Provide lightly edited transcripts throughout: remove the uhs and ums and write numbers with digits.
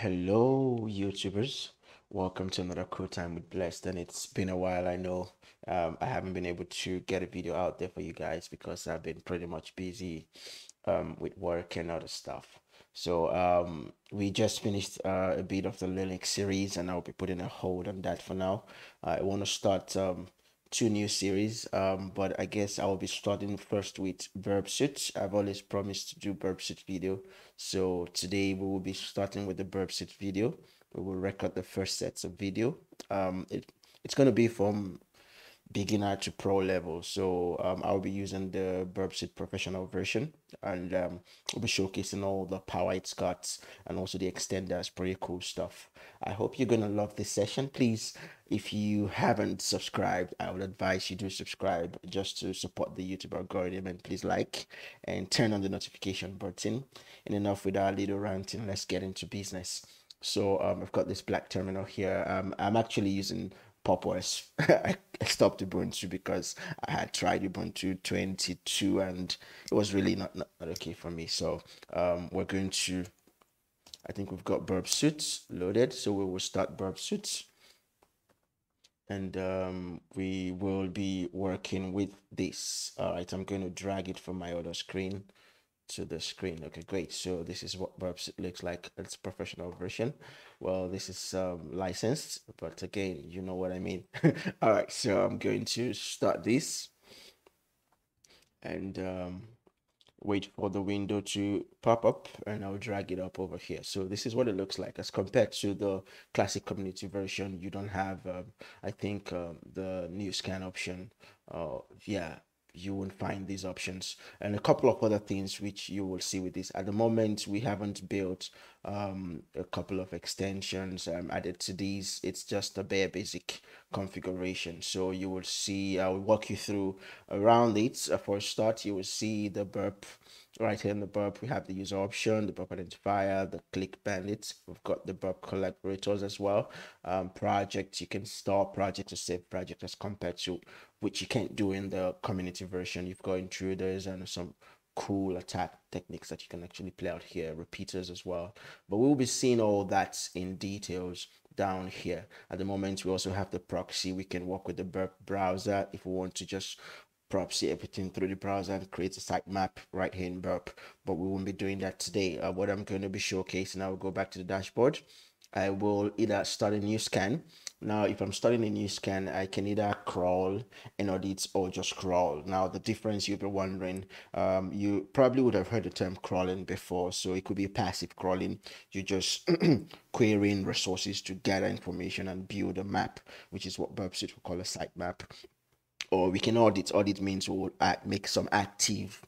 Hello, YouTubers. Welcome to another cool time with Blessed. And it's been a while. I know I haven't been able to get a video out there for you guys because I've been pretty much busy with work and other stuff. So we just finished a bit of the Linux series, and I'll be putting a hold on that for now. I want to start two new series, but I guess I'll be starting first with Burp Suit. I've always promised to do Burp Suit video, so today we will be starting with the Burp Suit video. We will record the first sets of video. It's gonna be from beginner to pro level. So I'll be using the Burbsit professional version, and we'll be showcasing all the power it's got and also the extenders. Pretty cool stuff. I hope you're gonna love this session. Please, if you haven't subscribed, I would advise you do subscribe just to support the YouTube algorithm, and please like and turn on the notification button. And enough with our little ranting, let's get into business. So I've got this black terminal here. I'm actually using Pop OS. I stopped Ubuntu because I had tried Ubuntu 22 and it was really not okay for me. So we're going to, I think we've got Burp Suits loaded. So we will start Burp Suits, and we will be working with this. All right, I'm going to drag it from my other screen to the screen. Okay, great. So this is what Burps looks like. It's professional version. Well, this is licensed, but again, you know what I mean. All right, so I'm going to start this and wait for the window to pop up, and I'll drag it up over here. So this is what it looks like as compared to the classic community version. You don't have, I think, the new scan option. Yeah, you won't find these options and a couple of other things which you will see with this. At the moment, we haven't built a couple of extensions added to these. It's just a bare basic configuration. So you will see, I will walk you through around it. For a start, you will see the burp. Right here in the burp, we have the user option, the burp identifier, the click bandits. We've got the burp collaborators as well. Projects, you can store projects or save projects as compared to which you can't do in the community version. You've got intruders and some cool attack techniques that you can actually play out here, repeaters as well. But we'll be seeing all that in details down here. At the moment, we also have the proxy. We can work with the Burp browser if we want to just proxy everything through the browser and create a sitemap right here in Burp. But we won't be doing that today. What I'm going to be showcasing, I'll go back to the dashboard. I will either start a new scan. Now, if I'm starting a new scan, I can either crawl and audit or just crawl. Now, the difference you'll be wondering, you probably would have heard the term crawling before. So it could be passive crawling. You just querying resources to gather information and build a map, which is what Burbsit will call a sitemap. Or we can audit. Audit means we'll make some active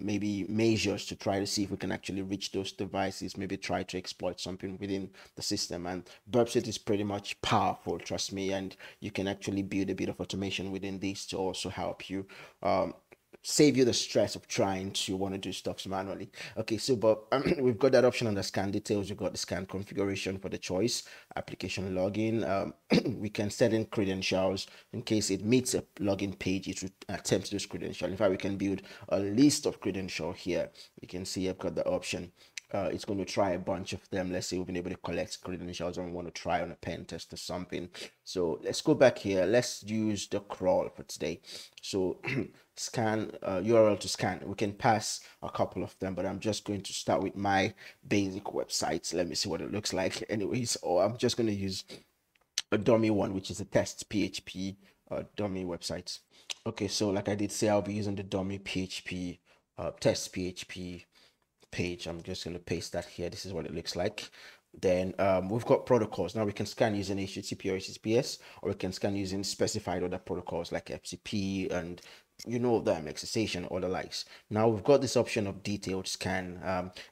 maybe measures to try to see if we can actually reach those devices, maybe try to exploit something within the system. And Burbsit is pretty much powerful, trust me, and you can actually build a bit of automation within this to also help you save you the stress of trying to want to do stuff manually. Okay, so but we've got that option on the scan details. We've got the scan configuration for the choice, application login. We can set in credentials in case it meets a login page. It would attempt this credential. In fact, we can build a list of credentials here. You can see I've got the option. It's going to try a bunch of them. Let's say we've been able to collect credentials and we want to try on a pen test or something. So let's go back here. Let's use the crawl for today. So scan URL to scan. We can pass a couple of them, but I'm just going to start with my basic website. Let me see what it looks like. Anyways, or I'm just going to use a dummy one, which is a test PHP dummy website. Okay, so like I did say, I'll be using the dummy PHP test PHP page. I'm just going to paste that here. This is what it looks like. Then we've got protocols. Now we can scan using HTTP or HTTPS, or we can scan using specified other protocols like FTP and you know them, XSSH or the likes. Now we've got this option of detailed scan,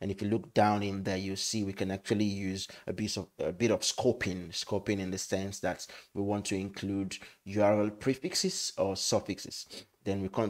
and if you look down in there, you see we can actually use a bit of scoping in the sense that we want to include URL prefixes or suffixes. Then we can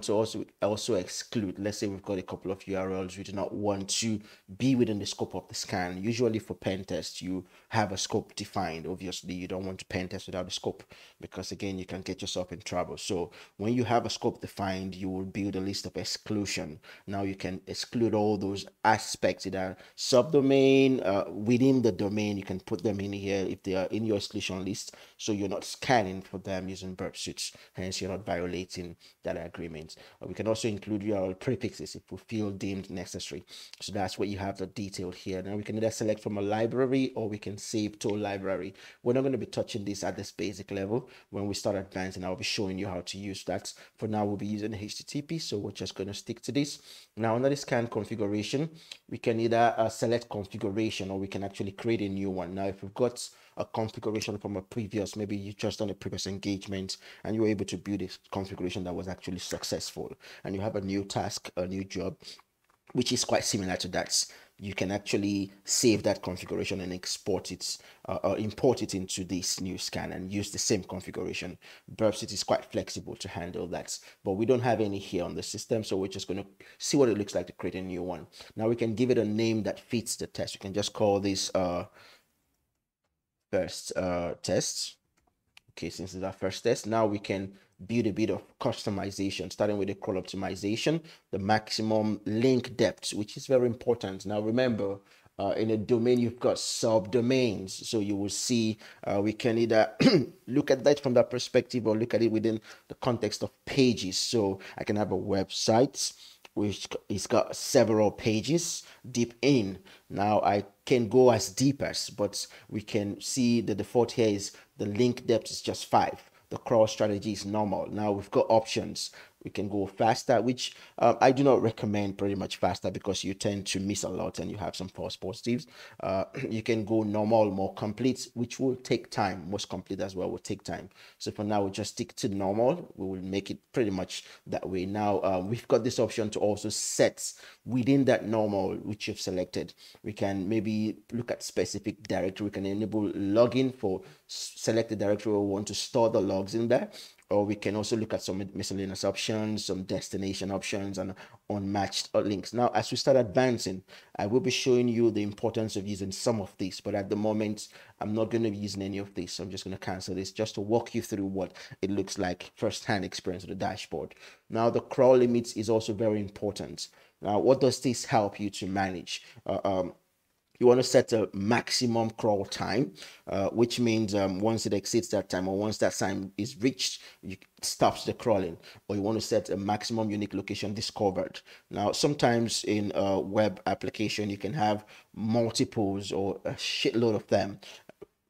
also exclude. Let's say we've got a couple of URLs we do not want to be within the scope of the scan. Usually for pen test, you have a scope defined. Obviously, you don't want to pen test without a scope, because again, you can get yourself in trouble. So when you have a scope defined, you will build a list of exclusion. Now you can exclude all those aspects that are subdomain within the domain. You can put them in here if they are in your exclusion list, so you're not scanning for them using burp suits, hence you're not violating that agreement. We can also include URL prefixes if we feel deemed necessary. So that's what you have the detail here. Now we can either select from a library or we can save to a library. We're not going to be touching this at this basic level. When we start advancing, I'll be showing you how to use that. For now, we'll be using HTTP, so we're just going to stick to this. Now under the scan configuration, we can either select configuration, or we can actually create a new one. Now if we've got a configuration from a previous, maybe you just done a previous engagement and you were able to build a configuration that was actually successful, and you have a new task, a new job, which is quite similar to that, you can actually save that configuration and export it or import it into this new scan and use the same configuration. Burpsuit is quite flexible to handle that, but we don't have any here on the system, so we're just going to see what it looks like to create a new one. Now we can give it a name that fits the test. We can just call this first test. Okay, since it's our first test, now we can build a bit of customization, starting with the crawl optimization, the maximum link depth, which is very important. Now remember, in a domain you've got subdomains, so you will see we can either look at that from that perspective or look at it within the context of pages. So I can have a website which is got several pages deep in. Now I can go as deep as, but we can see the default here is the link depth is just 5. The crawl strategy is normal. Now we've got options. We can go faster, which I do not recommend pretty much faster, because you tend to miss a lot and you have some false positives. You can go normal, more complete, which will take time. Most complete as well will take time. So for now, we'll just stick to normal. We will make it pretty much that way. Now we've got this option to also set within that normal which you've selected. We can maybe look at specific directory. We can enable login for select the directory we want to store the logs in there. Or we can also look at some miscellaneous options, some destination options, and unmatched links. Now, as we start advancing, I will be showing you the importance of using some of these, but at the moment, I'm not going to be using any of these. So I'm just going to cancel this just to walk you through what it looks like, first-hand experience of the dashboard. Now, the crawl limits is also very important. Now, what does this help you to manage? You want to set a maximum crawl time, which means once it exceeds that time, or once that time is reached, it stops the crawling. Or you want to set a maximum unique location discovered. Now, sometimes in a web application, you can have multiples or a shitload of them.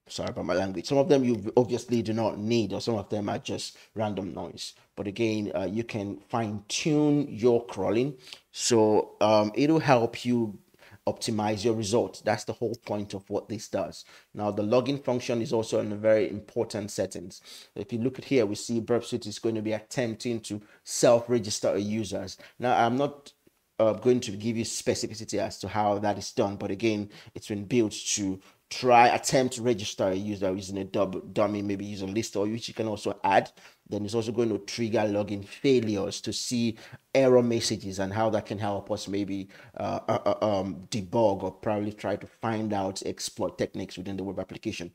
Sorry about my language. Some of them you obviously do not need, or some of them are just random noise. But again, you can fine tune your crawling, so it'll help you optimize your results. That's the whole point of what this does. Now, the login function is also in a very important settings. If you look at here, we see Burpsuit is going to be attempting to self-register users. Now, I'm not going to give you specificity as to how that is done, but again, it's been built to attempt to register a user using a dummy, maybe use a list, or which you can also add. Then it's also going to trigger login failures to see error messages, and how that can help us maybe debug or probably try to find out exploit techniques within the web application.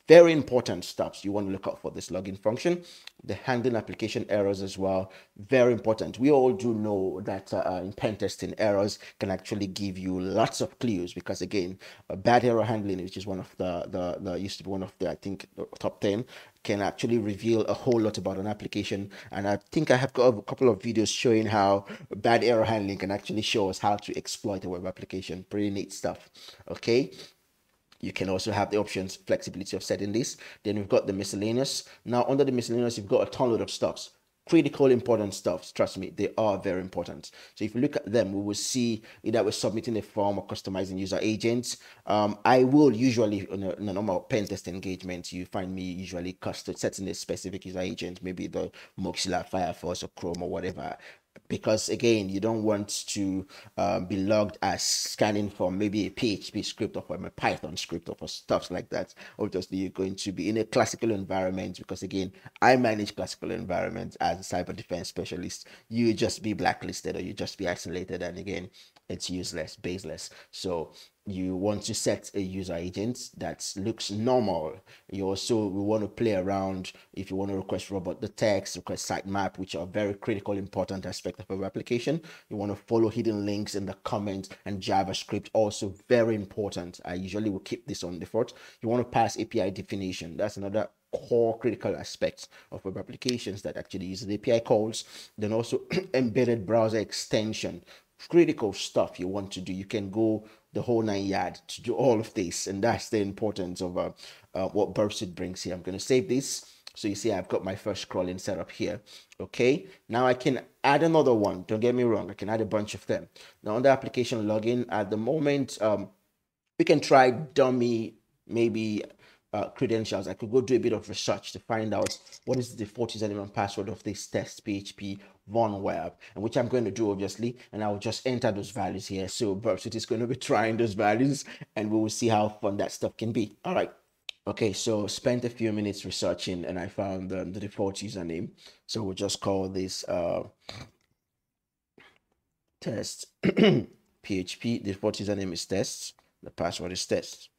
Very important steps. You want to look out for this login function. The handling application errors as well, very important. We all do know that in pen testing, errors can actually give you lots of clues, because again, bad error handling, which is one of the used to be one of the, I think, the top 10, can actually reveal a whole lot about an application. And I think I have got a couple of videos showing how bad error handling can actually show us how to exploit a web application. Pretty neat stuff. Okay. You can also have the options, flexibility of setting this. Then we've got the miscellaneous. Now, under the miscellaneous, you've got a ton load of stuffs. Critical, important stuff. Trust me, they are very important. So if you look at them, we will see either we're submitting a form or customizing user agents. I will usually, in a normal pen test engagement, you find me usually setting a specific user agent, maybe the Mozilla, Firefox, or Chrome, or whatever. because again, you don't want to be logged as scanning from maybe a PHP script or from a Python script or for stuff like that. Obviously, you're going to be in a classical environment because again, I manage classical environments as a cyber defense specialist. You just be blacklisted or you just be isolated, and again, it's useless, baseless. So you want to set a user agent that looks normal. You also we want to play around if you want to request robot the text, request sitemap, which are very critical, important aspect of a application. You want to follow hidden links in the comments, and JavaScript also very important. I usually will keep this on default. You want to pass API definition. That's another core critical aspects of web applications that actually use the API calls. Then also embedded browser extension, critical stuff you want to do. You can go the whole 9 yards to do all of this, and that's the importance of what Burp brings here. I'm going to save this. So you see I've got my first crawling set up here. Okay, now I can add another one. Don't get me wrong, I can add a bunch of them. Now on the application login at the moment, we can try dummy maybe credentials. I could go do a bit of research to find out what is the default username and password of this test PHP Von Web, and which I'm going to do obviously, and I will just enter those values here. So Burp is going to be trying those values, and we will see how fun that stuff can be. All right. Okay, so spent a few minutes researching, and I found the default username. So we'll just call this test PHP. The default username is test. The password is test.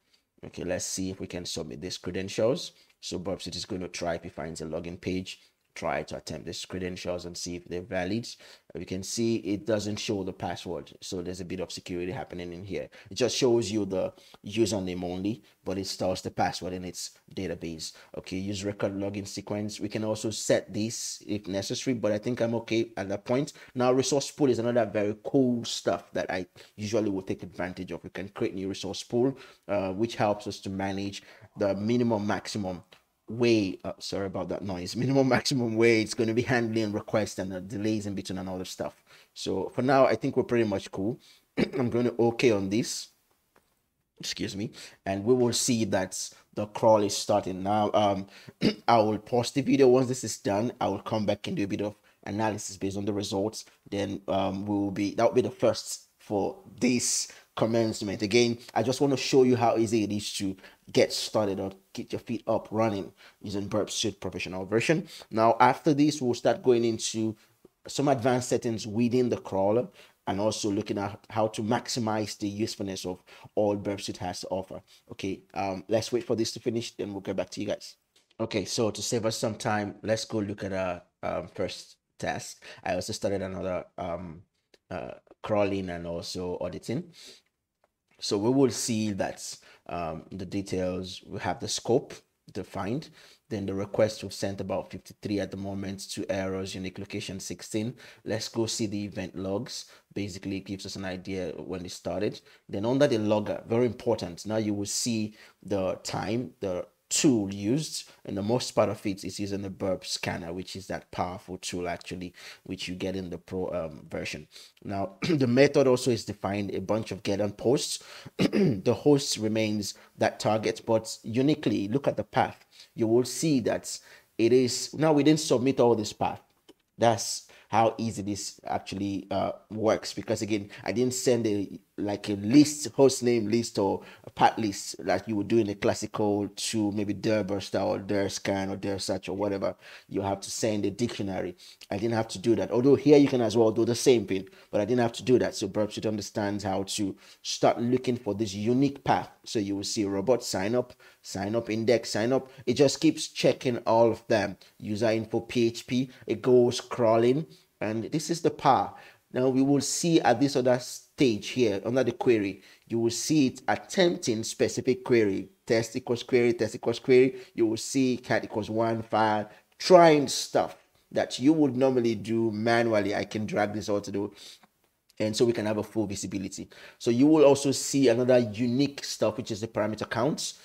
Okay, let's see if we can submit these credentials. So Burp is going to try if he finds a login page, try to attempt these credentials and see if they're valid. We can see it doesn't show the password, so there's a bit of security happening in here. It just shows you the username only, but it stores the password in its database. Okay, use record login sequence. We can also set this if necessary, but I think I'm okay at that point. Now resource pool is another very cool stuff that I usually will take advantage of. We can create new resource pool, which helps us to manage the minimum maximum way, sorry about that noise, minimum maximum way it's going to be handling requests and the delays in between and all the stuff. So for now I think we're pretty much cool. I'm going to okay on this, excuse me, and we will see that the crawl is starting now. I will pause the video. Once this is done, I will come back and do a bit of analysis based on the results. Then that will be the first for this commencement. Again, I just want to show you how easy it is to get started or get your feet up running using Burp Suite professional version. Now after this, we'll start going into some advanced settings within the crawler, and also looking at how to maximize the usefulness of all Burp Suite has to offer. Okay, let's wait for this to finish, then we'll get back to you guys. Okay, so to save us some time, let's go look at our first task. I also started another crawling and also auditing. So we will see that the details, we have the scope defined, then the request we've sent about 53 at the moment, 2 errors, unique location 16. Let's go see the event logs. Basically it gives us an idea when it started. Then under the logger, very important, now you will see the time, the tool used, and the most part of it is using the Burp scanner, which is that powerful tool actually, which you get in the pro version. Now the method also is defined a bunch of get and posts. The host remains that target, but uniquely look at the path. You will see that it is now we didn't submit all this path. That's how easy this actually works, because again I didn't send a list, host name list or a path list like you would do in a classical to maybe dir burster or dir scan or dir search or whatever. You have to send a dictionary. I didn't have to do that, although here you can as well do the same thing, but I didn't have to do that. So Burp understands how to start looking for this unique path. So you will see robot sign up, index, sign up. It just keeps checking all of them. User info PHP, it goes crawling, and this is the power. Now we will see at this other stage here under the query, you will see it attempting specific query, test equals query, test equals query. You will see cat equals 1 file, trying stuff that you would normally do manually. I can drag this all to do, and so we can have a full visibility. So you will also see another unique stuff, which is the parameter counts.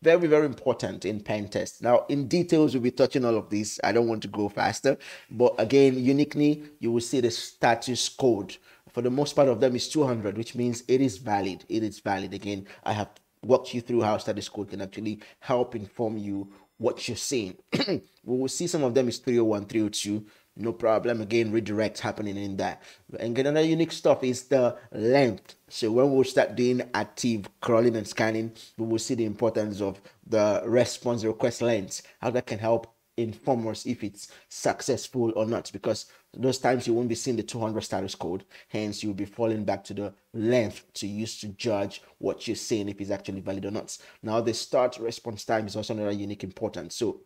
Very, very important in pen test. Now, in details, we'll be touching all of this. I don't want to go faster, but again, uniquely, you will see the status code. For the most part of them is 200, which means it is valid. It is valid. Again, I have walked you through how status code can actually help inform you what you're seeing. We will see some of them is 301, 302. no problem. Again, redirect happening in that. And another unique stuff is the length. So when we'll start doing active crawling and scanning, we will see the importance of the response request length, how that can help inform us if it's successful or not, because those times you won't be seeing the 200 status code, hence you'll be falling back to the length to use to judge what you're saying if it's actually valid or not. Now the start response time is also another unique importance. So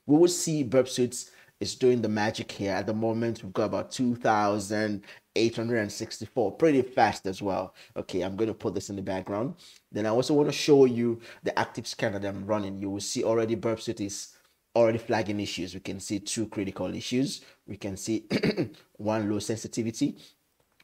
we will see Burp Suits is doing the magic here. At the moment we've got about 2,864, pretty fast as well. Okay, I'm going to put this in the background. Then I also want to show you the active scanner that I'm running. You will see already Burp Suit is already flagging issues. We can see 2 critical issues. We can see 1 low sensitivity.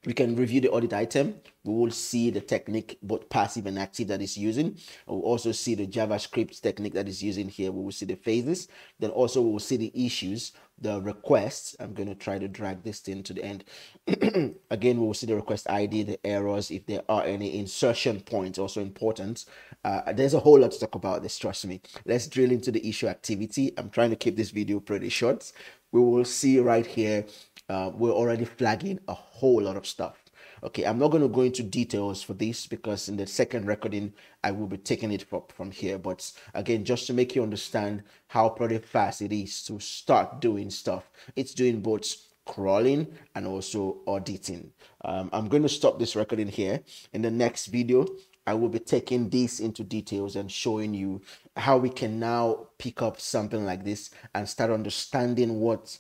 We can review the audit item. We will see the technique, both passive and active, that is using. We'll also see the JavaScript technique that is using here. We will see the phases. Then also we will see the issues, the requests. I'm going to try to drag this thing to the end. Again, we will see the request ID, the errors, if there are any insertion points, also important. There's a whole lot to talk about this, trust me. Let's drill into the issue activity. I'm trying to keep this video pretty short. We will see right here, we're already flagging a whole lot of stuff. Okay, I'm not going to go into details for this because in the second recording I will be taking it from here, but again, just to make you understand how pretty fast it is to start doing stuff. It's doing both crawling and also auditing. I'm going to stop this recording here. In the next video I will be taking this into details and showing you how we can now pick up something like this and start understanding what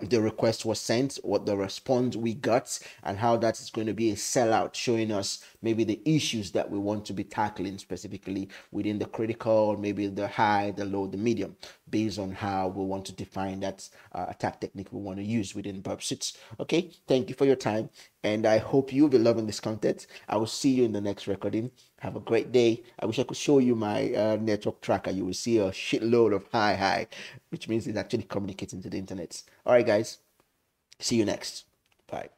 the request was sent, what the response we got, and how that is going to be a sellout, showing us maybe the issues that we want to be tackling specifically within the critical, maybe the high, the low, the medium, based on how we want to define that attack technique we want to use within Burp Suits. Okay, thank you for your time, and I hope you'll be loving this content. I will see you in the next recording. Have a great day. I wish I could show you my network tracker. You will see a shitload of high, which means it's actually communicating to the internet. All right, guys. See you next. Bye.